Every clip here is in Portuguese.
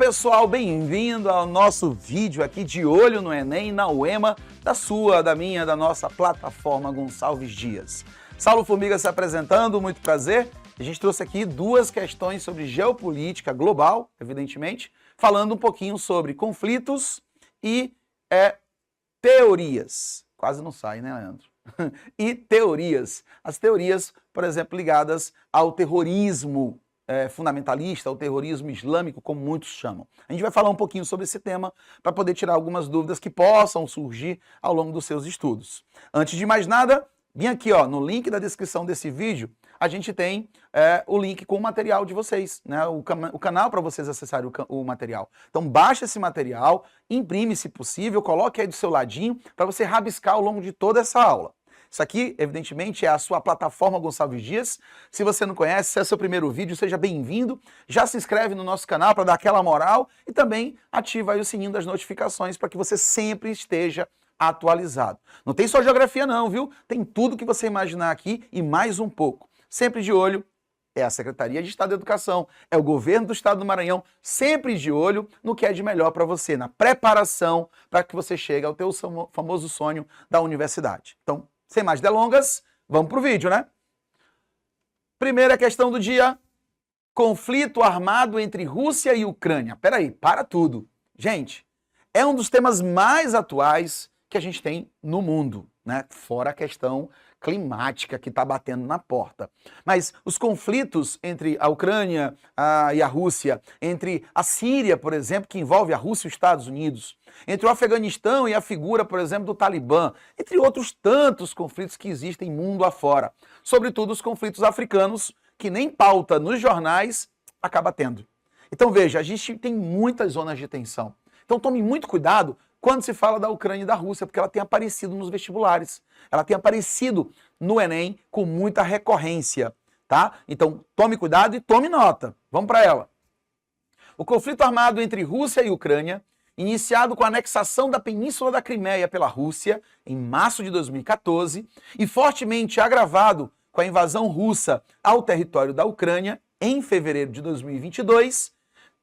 pessoal, bem-vindo ao nosso vídeo aqui de Olho no Enem, na UEMA, da sua, da minha, da nossa plataforma Gonçalves Dias. Saulo Formiga se apresentando, muito prazer. A gente trouxe aqui duas questões sobre geopolítica global, evidentemente, falando um pouquinho sobre conflitos e teorias. Quase não sai, né, Leandro? E teorias. As teorias, por exemplo, ligadas ao terrorismo fundamentalista, ao terrorismo islâmico, como muitos chamam. A gente vai falar um pouquinho sobre esse tema para poder tirar algumas dúvidas que possam surgir ao longo dos seus estudos. Antes de mais nada, vem aqui no link da descrição desse vídeo, a gente tem o link com o material de vocês, né? O canal para vocês acessarem o material. Então baixa esse material, imprime se possível, coloque aí do seu ladinho para você rabiscar ao longo de toda essa aula. Isso aqui, evidentemente, é a sua plataforma Gonçalves Dias. Se você não conhece, se é seu primeiro vídeo, seja bem-vindo. Já se inscreve no nosso canal para dar aquela moral e também ativa aí o sininho das notificações para que você sempre esteja atualizado. Não tem só geografia não, viu? Tem tudo que você imaginar aqui e mais um pouco. Sempre de olho é a Secretaria de Estado da Educação, é o governo do Estado do Maranhão, sempre de olho no que é de melhor para você, na preparação para que você chegue ao teu famoso sonho da universidade. Então, sem mais delongas, vamos para o vídeo, né? Primeira questão do dia, conflito armado entre Rússia e Ucrânia. Peraí, para tudo. Gente, é um dos temas mais atuais que a gente tem no mundo, né? Fora a questão climática que está batendo na porta. Mas os conflitos entre a Ucrânia e a Rússia, entre a Síria, por exemplo, que envolve a Rússia e os Estados Unidos, entre o Afeganistão e a figura, por exemplo, do Talibã, entre outros tantos conflitos que existem mundo afora. Sobretudo os conflitos africanos, que nem pauta nos jornais acaba tendo. Então veja, a gente tem muitas zonas de tensão. Então tome muito cuidado quando se fala da Ucrânia e da Rússia, porque ela tem aparecido nos vestibulares, ela tem aparecido no Enem com muita recorrência, tá? Então tome cuidado e tome nota. Vamos para ela. O conflito armado entre Rússia e Ucrânia, iniciado com a anexação da Península da Crimeia pela Rússia em março de 2014 e fortemente agravado com a invasão russa ao território da Ucrânia em fevereiro de 2022,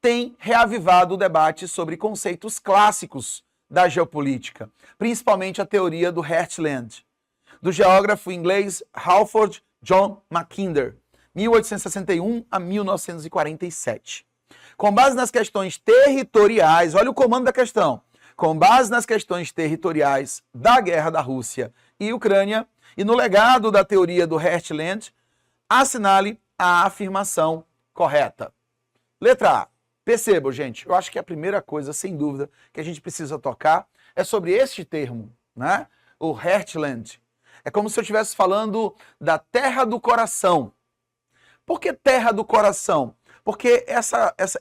tem reavivado o debate sobre conceitos clássicos da geopolítica, principalmente a teoria do Heartland, do geógrafo inglês Halford John Mackinder, 1861 a 1947. Com base nas questões territoriais, olha o comando da questão, com base nas questões territoriais da guerra da Rússia e Ucrânia e no legado da teoria do Heartland, assinale a afirmação correta. Letra A. Percebam, gente, eu acho que a primeira coisa, sem dúvida, que a gente precisa tocar é sobre este termo, né? O Heartland. É como se eu estivesse falando da terra do coração. Por que terra do coração? Porque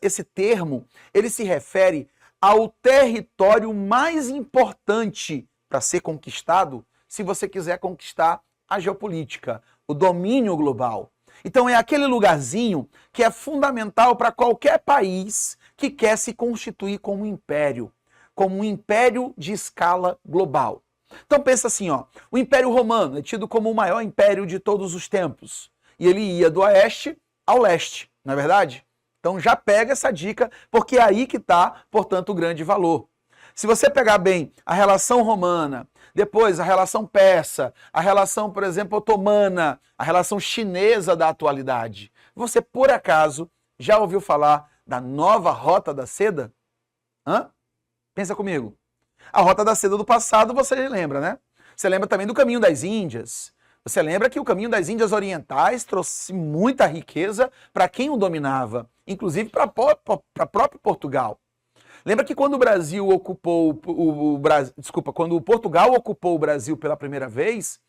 esse termo, ele se refere ao território mais importante para ser conquistado, se você quiser conquistar a geopolítica, o domínio global. Então é aquele lugarzinho que é fundamental para qualquer país que quer se constituir como um império de escala global. Então pensa assim, o Império Romano é tido como o maior império de todos os tempos. E ele ia do oeste ao leste, não é verdade? Então já pega essa dica, porque é aí que está, portanto, o grande valor. Se você pegar bem a relação romana, depois a relação persa, a relação, por exemplo, otomana, a relação chinesa da atualidade, você, por acaso, já ouviu falar da nova Rota da Seda? Pensa comigo. A Rota da Seda do passado você lembra, né? Você lembra também do Caminho das Índias. Você lembra que o Caminho das Índias Orientais trouxe muita riqueza para quem o dominava, inclusive para próprio Portugal. Lembra que quando o Brasil ocupou quando Portugal ocupou o Brasil pela primeira vez,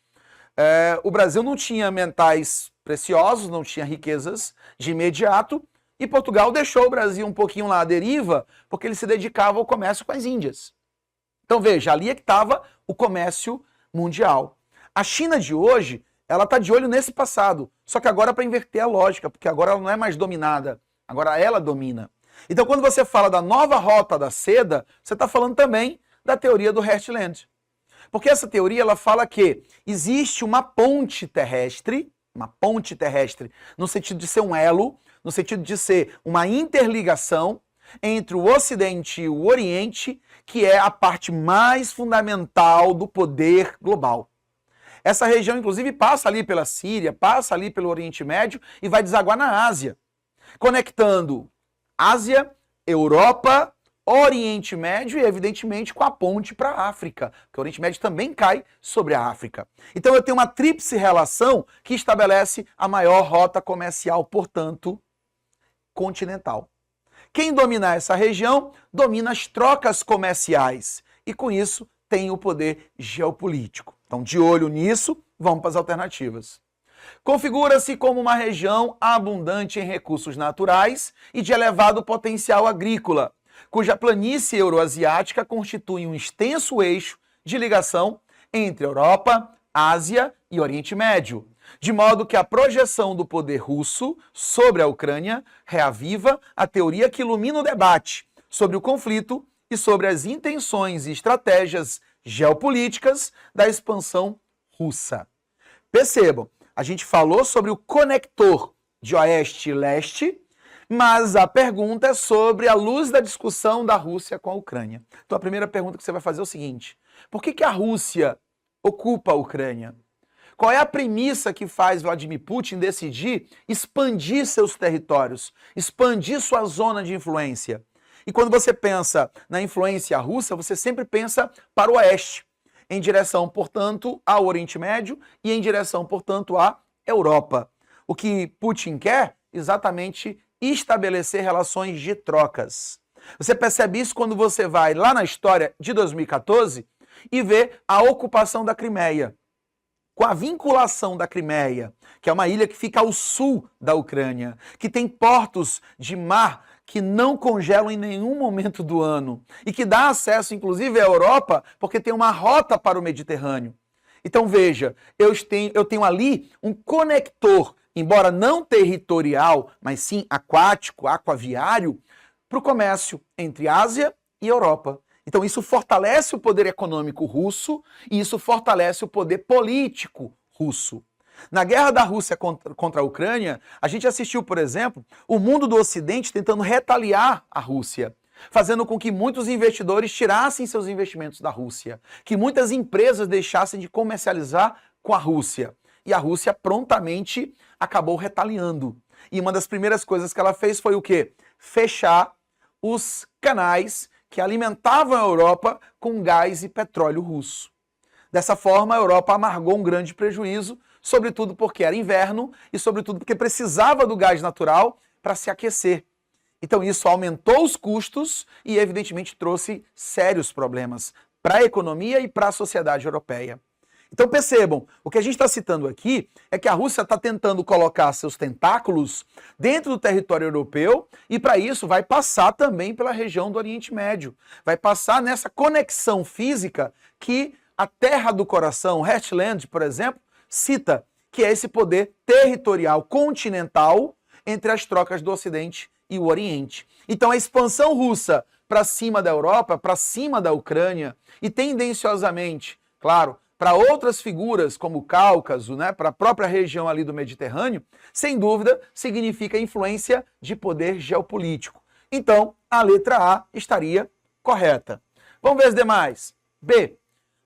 o Brasil não tinha metais preciosos, não tinha riquezas de imediato, e Portugal deixou o Brasil um pouquinho lá à deriva, porque ele se dedicava ao comércio com as Índias. Então veja, ali é que estava o comércio mundial. A China de hoje, ela está de olho nesse passado, só que agora para inverter a lógica, porque agora ela não é mais dominada, agora ela domina. Então, quando você fala da nova Rota da Seda, você está falando também da teoria do Heartland. Porque essa teoria ela fala que existe uma ponte terrestre, no sentido de ser um elo, no sentido de ser uma interligação entre o Ocidente e o Oriente, que é a parte mais fundamental do poder global. Essa região, inclusive, passa ali pela Síria, passa ali pelo Oriente Médio e vai desaguar na Ásia, conectando Ásia, Europa, Oriente Médio e, evidentemente, com a ponte para a África, porque o Oriente Médio também cai sobre a África. Então eu tenho uma tríplice relação que estabelece a maior rota comercial, portanto, continental. Quem domina essa região domina as trocas comerciais e, com isso, tem o poder geopolítico. Então, de olho nisso, vamos para as alternativas. Configura-se como uma região abundante em recursos naturais e de elevado potencial agrícola, cuja planície euroasiática constitui um extenso eixo de ligação entre Europa, Ásia e Oriente Médio, de modo que a projeção do poder russo sobre a Ucrânia reaviva a teoria que ilumina o debate sobre o conflito e sobre as intenções e estratégias geopolíticas da expansão russa. Percebam, a gente falou sobre o conector de oeste e leste, mas a pergunta é sobre a luz da discussão da Rússia com a Ucrânia. Então a primeira pergunta que você vai fazer é o seguinte: por que a Rússia ocupa a Ucrânia? Qual é a premissa que faz Vladimir Putin decidir expandir seus territórios, expandir sua zona de influência? E quando você pensa na influência russa, você sempre pensa para o oeste, em direção, portanto, ao Oriente Médio e em direção, portanto, à Europa. O que Putin quer, exatamente, estabelecer relações de trocas. Você percebe isso quando você vai lá na história de 2014 e vê a ocupação da Crimeia. Com a vinculação da Crimeia, que é uma ilha que fica ao sul da Ucrânia, que tem portos de mar que não congelam em nenhum momento do ano e que dá acesso, inclusive, à Europa, porque tem uma rota para o Mediterrâneo. Então, veja, eu tenho ali um conector, embora não territorial, mas sim aquático, aquaviário, para o comércio entre Ásia e Europa. Então isso fortalece o poder econômico russo e isso fortalece o poder político russo. Na guerra da Rússia contra a Ucrânia, a gente assistiu, por exemplo, o mundo do Ocidente tentando retaliar a Rússia, fazendo com que muitos investidores tirassem seus investimentos da Rússia, que muitas empresas deixassem de comercializar com a Rússia. E a Rússia prontamente acabou retaliando. E uma das primeiras coisas que ela fez foi o quê? Fechar os canais que alimentavam a Europa com gás e petróleo russo. Dessa forma, a Europa amargou um grande prejuízo, sobretudo porque era inverno e sobretudo porque precisava do gás natural para se aquecer. Então isso aumentou os custos e evidentemente trouxe sérios problemas para a economia e para a sociedade europeia. Então percebam, o que a gente está citando aqui é que a Rússia está tentando colocar seus tentáculos dentro do território europeu e para isso vai passar também pela região do Oriente Médio. Vai passar nessa conexão física que a Terra do Coração, Heartland, por exemplo, cita, que é esse poder territorial continental entre as trocas do Ocidente e o Oriente. Então a expansão russa para cima da Europa, para cima da Ucrânia e tendenciosamente, claro, para outras figuras como o Cáucaso, né, para a própria região ali do Mediterrâneo, sem dúvida significa influência de poder geopolítico. Então a letra A estaria correta. Vamos ver as demais. B.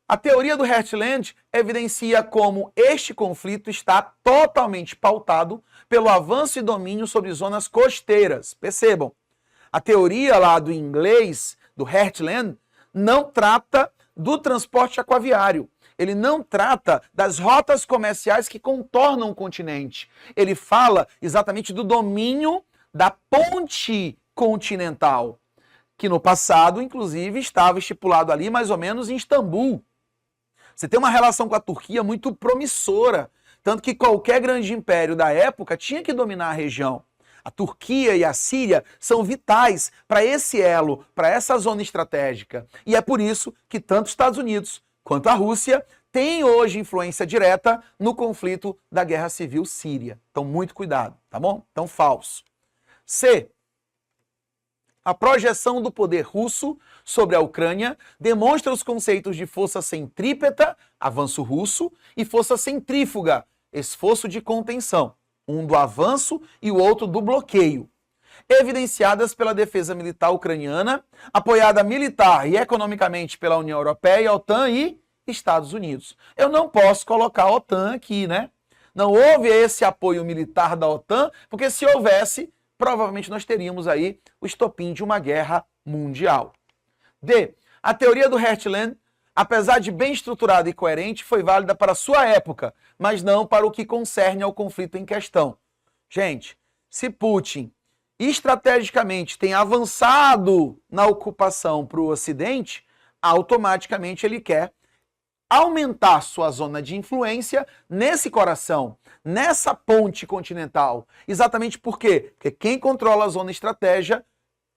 A teoria do Heartland evidencia como este conflito está totalmente pautado pelo avanço e domínio sobre zonas costeiras. Percebam, a teoria lá do inglês, do Heartland, não trata do transporte aquaviário. Ele não trata das rotas comerciais que contornam o continente. Ele fala exatamente do domínio da ponte continental, que no passado, inclusive, estava estipulado ali mais ou menos em Istambul. Você tem uma relação com a Turquia muito promissora, tanto que qualquer grande império da época tinha que dominar a região. A Turquia e a Síria são vitais para esse elo, para essa zona estratégica. E é por isso que tanto os Estados Unidos quanto a Rússia têm hoje influência direta no conflito da Guerra Civil Síria. Então, muito cuidado, tá bom? Então, falso. C. A projeção do poder russo sobre a Ucrânia demonstra os conceitos de força centrípeta, avanço russo, e força centrífuga, esforço de contenção, um do avanço e o outro do bloqueio. evidenciadas pela defesa militar ucraniana, apoiada militar e economicamente pela União Europeia, OTAN e Estados Unidos. Eu não posso colocar a OTAN aqui, né? Não houve esse apoio militar da OTAN, porque se houvesse, provavelmente nós teríamos aí o estopim de uma guerra mundial. D. A teoria do Heartland, apesar de bem estruturada e coerente, foi válida para sua época, mas não para o que concerne ao conflito em questão. Gente, se Putin estrategicamente tem avançado na ocupação para o Ocidente, automaticamente ele quer aumentar sua zona de influência nesse coração, nessa ponte continental. Exatamente por quê? Porque quem controla a zona estratégia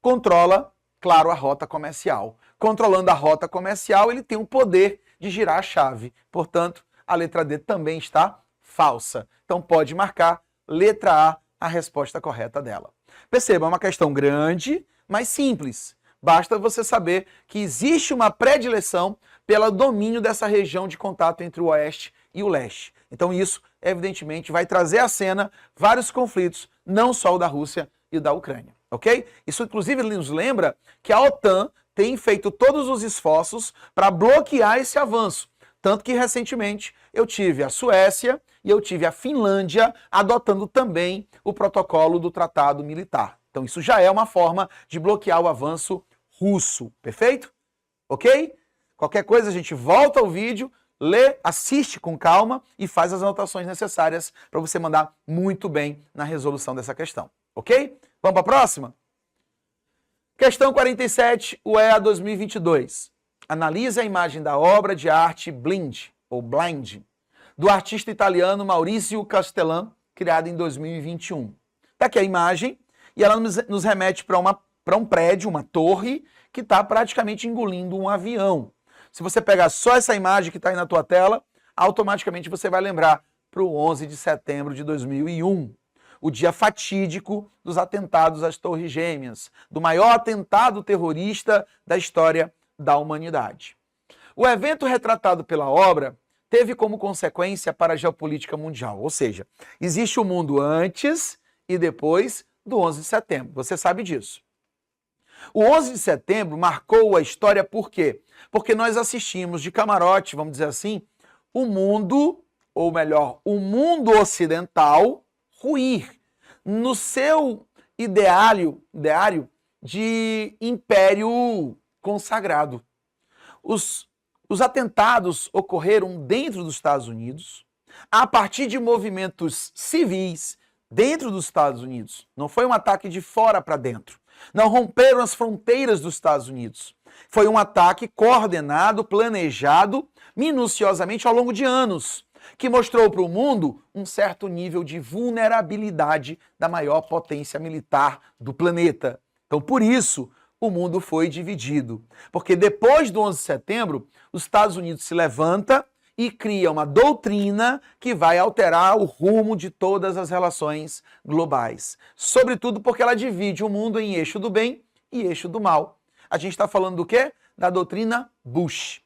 controla, claro, a rota comercial. Controlando a rota comercial, ele tem o poder de girar a chave. Portanto, a letra D também está falsa. Então pode marcar letra A resposta correta dela. Perceba, é uma questão grande, mas simples. Basta você saber que existe uma predileção pelo domínio dessa região de contato entre o Oeste e o Leste. Então isso, evidentemente, vai trazer à cena vários conflitos, não só o da Rússia e o da Ucrânia, ok? Isso, inclusive, nos lembra que a OTAN tem feito todos os esforços para bloquear esse avanço. Tanto que, recentemente, eu tive a Suécia e eu tive a Finlândia adotando também o protocolo do Tratado Militar. Então isso já é uma forma de bloquear o avanço russo, perfeito? Ok? Qualquer coisa a gente volta ao vídeo, lê, assiste com calma e faz as anotações necessárias para você mandar muito bem na resolução dessa questão, ok? Vamos para a próxima? Questão 47, UEA 2022. Analise a imagem da obra de arte Blind, ou Blind, do artista italiano Maurizio Castellan, criada em 2021. Está aqui a imagem e ela nos remete para um prédio, uma torre, que está praticamente engolindo um avião. Se você pegar só essa imagem que está aí na tua tela, automaticamente você vai lembrar para o 11 de setembro de 2001, o dia fatídico dos atentados às Torres Gêmeas, do maior atentado terrorista da história da humanidade. O evento retratado pela obra teve como consequência para a geopolítica mundial, ou seja, existe o mundo antes e depois do 11 de setembro, você sabe disso. O 11 de setembro marcou a história por quê? Porque nós assistimos de camarote, vamos dizer assim, o mundo, ou melhor, o mundo ocidental ruir no seu ideário de império consagrado. Os atentados ocorreram dentro dos Estados Unidos, a partir de movimentos civis dentro dos Estados Unidos. Não foi um ataque de fora para dentro. Não romperam as fronteiras dos Estados Unidos. Foi um ataque coordenado, planejado, minuciosamente ao longo de anos, que mostrou para o mundo um certo nível de vulnerabilidade da maior potência militar do planeta. Então, por isso, o mundo foi dividido. Porque depois do 11 de setembro, os Estados Unidos se levanta e cria uma doutrina que vai alterar o rumo de todas as relações globais. Sobretudo porque ela divide o mundo em eixo do bem e eixo do mal. A gente está falando do quê? Da doutrina Bush.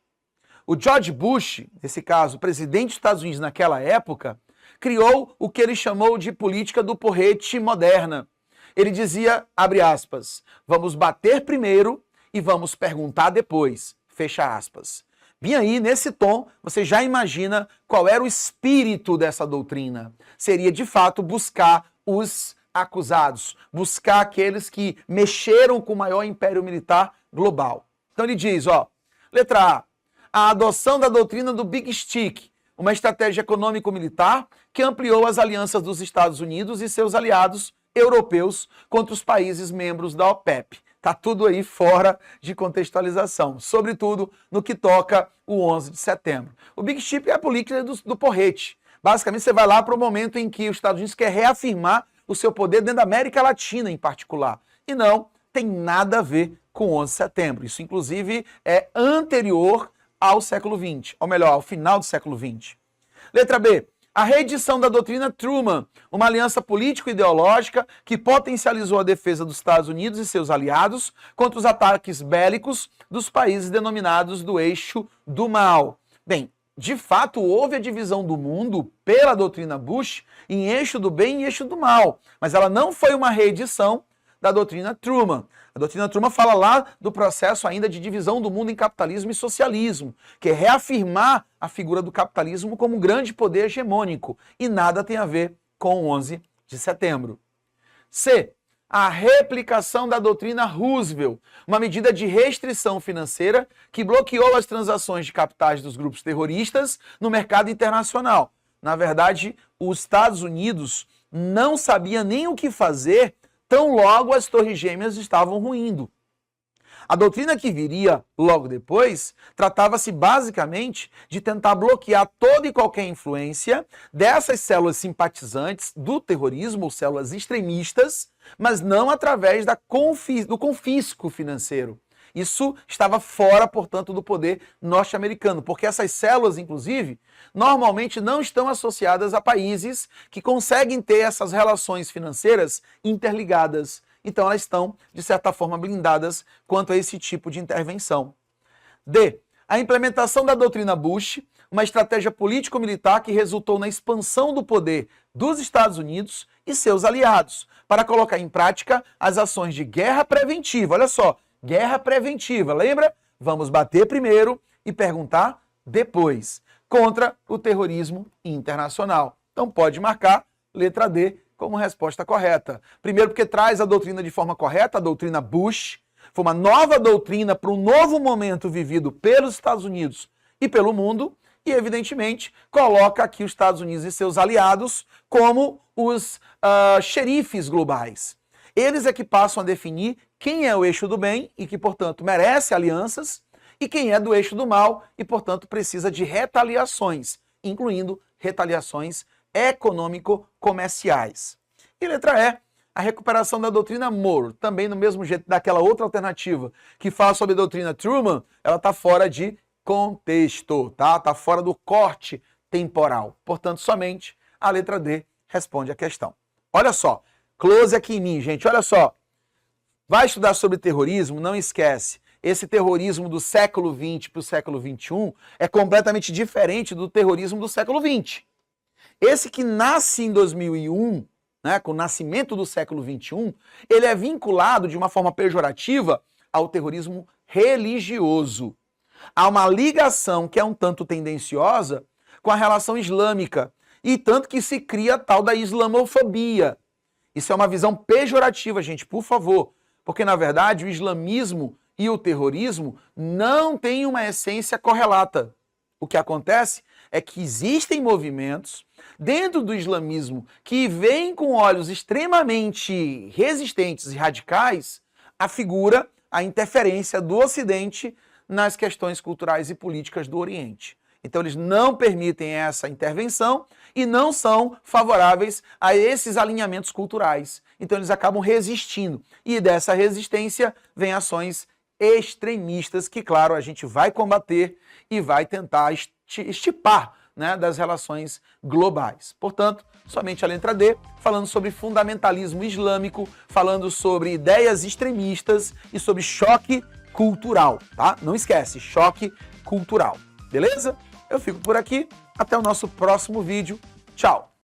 O George Bush, nesse caso, presidente dos Estados Unidos naquela época, criou o que ele chamou de política do porrete moderna. Ele dizia, abre aspas, vamos bater primeiro e vamos perguntar depois, fecha aspas. Bem aí, nesse tom, você já imagina qual era o espírito dessa doutrina. Seria, de fato, buscar os acusados, buscar aqueles que mexeram com o maior império militar global. Então ele diz, letra A adoção da doutrina do Big Stick, uma estratégia econômico-militar que ampliou as alianças dos Estados Unidos e seus aliados europeus contra os países membros da OPEP. Está tudo aí fora de contextualização, sobretudo no que toca o 11 de setembro. O Big Stick é a política do porrete. Basicamente, você vai lá para o momento em que os Estados Unidos quer reafirmar o seu poder dentro da América Latina, em particular. E não tem nada a ver com o 11 de setembro. Isso, inclusive, é anterior ao século XX, ou melhor, ao final do século XX. Letra B. A reedição da doutrina Truman, uma aliança político-ideológica que potencializou a defesa dos Estados Unidos e seus aliados contra os ataques bélicos dos países denominados do eixo do mal. Bem, de fato, houve a divisão do mundo pela doutrina Bush em eixo do bem e eixo do mal, mas ela não foi uma reedição da doutrina Truman. A doutrina Truman fala lá do processo ainda de divisão do mundo em capitalismo e socialismo, que é reafirmar a figura do capitalismo como um grande poder hegemônico, e nada tem a ver com o 11 de setembro. C. A replicação da doutrina Roosevelt, uma medida de restrição financeira que bloqueou as transações de capitais dos grupos terroristas no mercado internacional. Na verdade, os Estados Unidos não sabia nem o que fazer, tão logo as Torres Gêmeas estavam ruindo. A doutrina que viria logo depois tratava-se basicamente de tentar bloquear toda e qualquer influência dessas células simpatizantes do terrorismo, ou células extremistas, mas não através do confisco financeiro. Isso estava fora, portanto, do poder norte-americano, porque essas células, inclusive, normalmente não estão associadas a países que conseguem ter essas relações financeiras interligadas. Então, elas estão, de certa forma, blindadas quanto a esse tipo de intervenção. D. A implementação da doutrina Bush, uma estratégia político-militar que resultou na expansão do poder dos Estados Unidos e seus aliados, para colocar em prática as ações de guerra preventiva. Olha só, guerra preventiva, lembra? Vamos bater primeiro e perguntar depois, contra o terrorismo internacional. Então, pode marcar letra D como resposta correta. Primeiro porque traz a doutrina de forma correta, a doutrina Bush. Foi uma nova doutrina para um novo momento vivido pelos Estados Unidos e pelo mundo. E, evidentemente, coloca aqui os Estados Unidos e seus aliados como os xerifes globais. Eles é que passam a definir quem é o eixo do bem e que, portanto, merece alianças, e quem é do eixo do mal e, portanto, precisa de retaliações, incluindo retaliações econômico-comerciais. E letra E, a recuperação da doutrina Moore, também no mesmo jeito daquela outra alternativa que fala sobre a doutrina Truman, ela está fora de contexto, tá? Está fora do corte temporal. Portanto, somente a letra D responde a questão. Olha só, close aqui em mim, gente, olha só. Vai estudar sobre terrorismo, não esquece. Esse terrorismo do século XX para o século XXI é completamente diferente do terrorismo do século XX. Esse que nasce em 2001, né, com o nascimento do século XXI, ele é vinculado de uma forma pejorativa ao terrorismo religioso. Há uma ligação que é um tanto tendenciosa com a relação islâmica, e tanto que se cria a tal da islamofobia. Isso é uma visão pejorativa, gente, por favor, porque na verdade o islamismo e o terrorismo não têm uma essência correlata. O que acontece é que existem movimentos dentro do islamismo que veem com olhos extremamente resistentes e radicais a figura, a interferência do Ocidente nas questões culturais e políticas do Oriente. Então eles não permitem essa intervenção e não são favoráveis a esses alinhamentos culturais. Então eles acabam resistindo. E dessa resistência vem ações extremistas que, claro, a gente vai combater e vai tentar estipar, né, das relações globais. Portanto, somente a letra D, falando sobre fundamentalismo islâmico, falando sobre ideias extremistas e sobre choque cultural, tá? Não esquece, choque cultural. Beleza? Eu fico por aqui. Até o nosso próximo vídeo. Tchau!